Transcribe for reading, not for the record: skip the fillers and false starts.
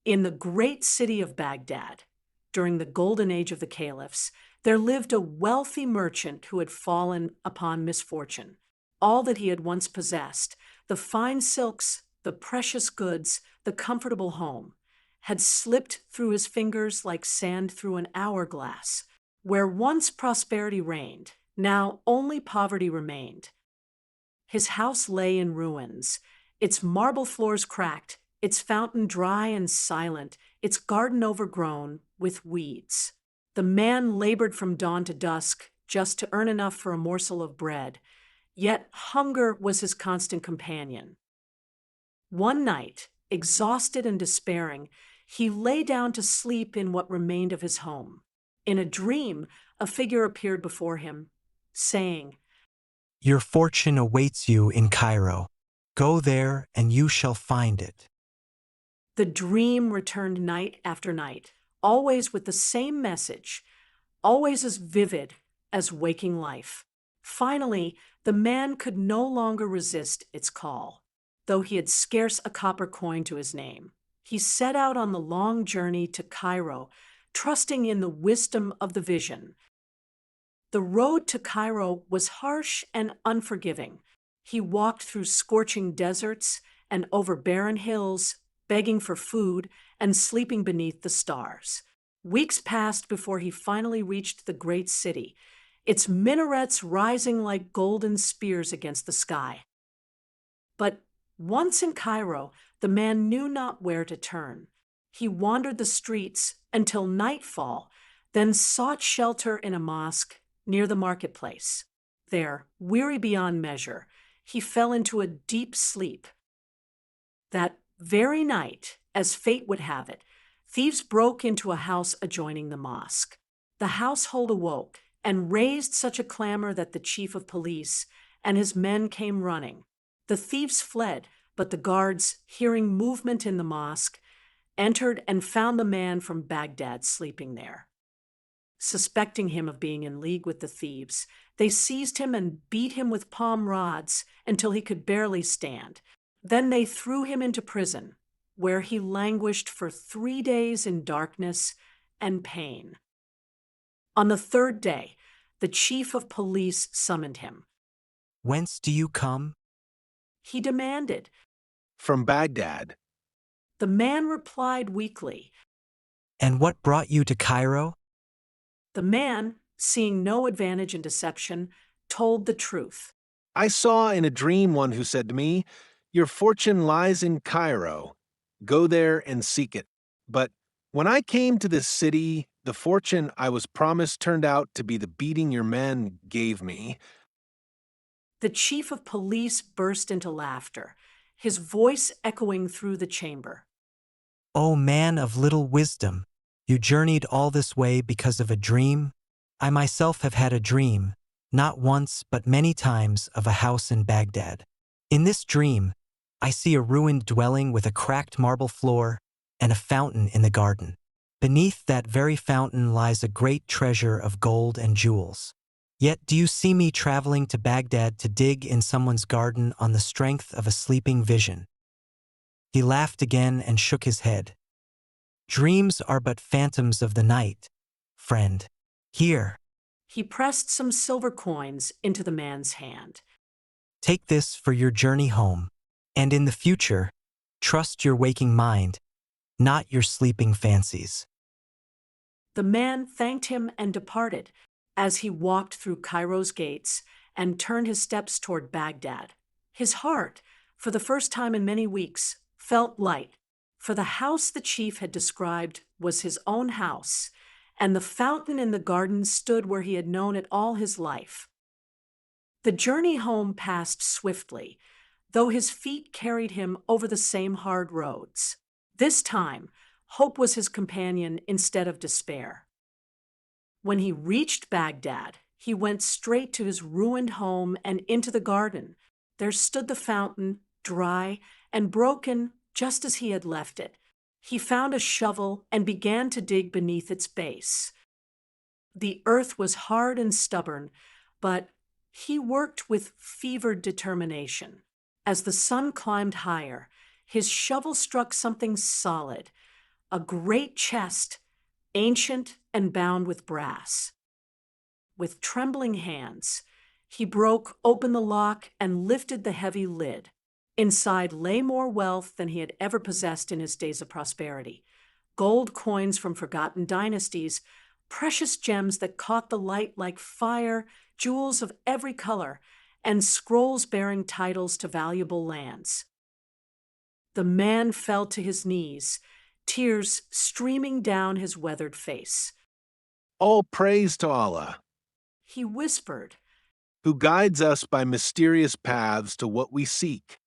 In the great city of Baghdad, during the golden age of the caliphs, there lived a wealthy merchant who had fallen upon misfortune. All that he had once possessed, the fine silks, the precious goods, the comfortable home, had slipped through his fingers like sand through an hourglass. Where once prosperity reigned, now only poverty remained. His house lay in ruins, its marble floors cracked, its fountain dry and silent, its garden overgrown with weeds. The man labored from dawn to dusk just to earn enough for a morsel of bread, yet hunger was his constant companion. One night, exhausted and despairing, he lay down to sleep in what remained of his home. In a dream, a figure appeared before him, saying, Your fortune awaits you in Cairo. Go there and you shall find it. The dream returned night after night, always with the same message, always as vivid as waking life. Finally, the man could no longer resist its call, though he had scarce a copper coin to his name. He set out on the long journey to Cairo, trusting in the wisdom of the vision. The road to Cairo was harsh and unforgiving. He walked through scorching deserts and over barren hills, begging for food and sleeping beneath the stars. Weeks passed before he finally reached the great city, its minarets rising like golden spears against the sky. But once in Cairo, the man knew not where to turn. He wandered the streets until nightfall, then sought shelter in a mosque near the marketplace. There, weary beyond measure, he fell into a deep sleep. That very night, as fate would have it, thieves broke into a house adjoining the mosque. The household awoke and raised such a clamor that the chief of police and his men came running. The thieves fled, but the guards, hearing movement in the mosque, entered and found the man from Baghdad sleeping there. Suspecting him of being in league with the thieves, they seized him and beat him with palm rods until he could barely stand. Then they threw him into prison, where he languished for 3 days in darkness and pain. On the third day, the chief of police summoned him. Whence do you come? He demanded. From Baghdad. The man replied weakly. And what brought you to Cairo? The man, seeing no advantage in deception, told the truth. I saw in a dream one who said to me, Your fortune lies in Cairo. Go there and seek it. But when I came to this city, the fortune I was promised turned out to be the beating your men gave me. The chief of police burst into laughter, his voice echoing through the chamber. O man of little wisdom, you journeyed all this way because of a dream? I myself have had a dream, not once but many times, of a house in Baghdad. In this dream, I see a ruined dwelling with a cracked marble floor and a fountain in the garden. Beneath that very fountain lies a great treasure of gold and jewels. Yet do you see me traveling to Baghdad to dig in someone's garden on the strength of a sleeping vision? He laughed again and shook his head. Dreams are but phantoms of the night, friend. Here. He pressed some silver coins into the man's hand. Take this for your journey home, and in the future, trust your waking mind, not your sleeping fancies. The man thanked him and departed as he walked through Cairo's gates and turned his steps toward Baghdad. His heart, for the first time in many weeks, felt light, for the house the chief had described was his own house, and the fountain in the garden stood where he had known it all his life. The journey home passed swiftly, though his feet carried him over the same hard roads. This time, hope was his companion instead of despair. When he reached Baghdad, he went straight to his ruined home and into the garden. There stood the fountain, dry and broken just as he had left it. He found a shovel and began to dig beneath its base. The earth was hard and stubborn, but he worked with fevered determination. As the sun climbed higher, his shovel struck something solid, a great chest, ancient and bound with brass. With trembling hands, he broke open the lock and lifted the heavy lid. Inside lay more wealth than he had ever possessed in his days of prosperity. Gold coins from forgotten dynasties, precious gems that caught the light like fire, jewels of every color, and scrolls bearing titles to valuable lands. The man fell to his knees, tears streaming down his weathered face. All praise to Allah, He whispered, who guides us by mysterious paths to what we seek.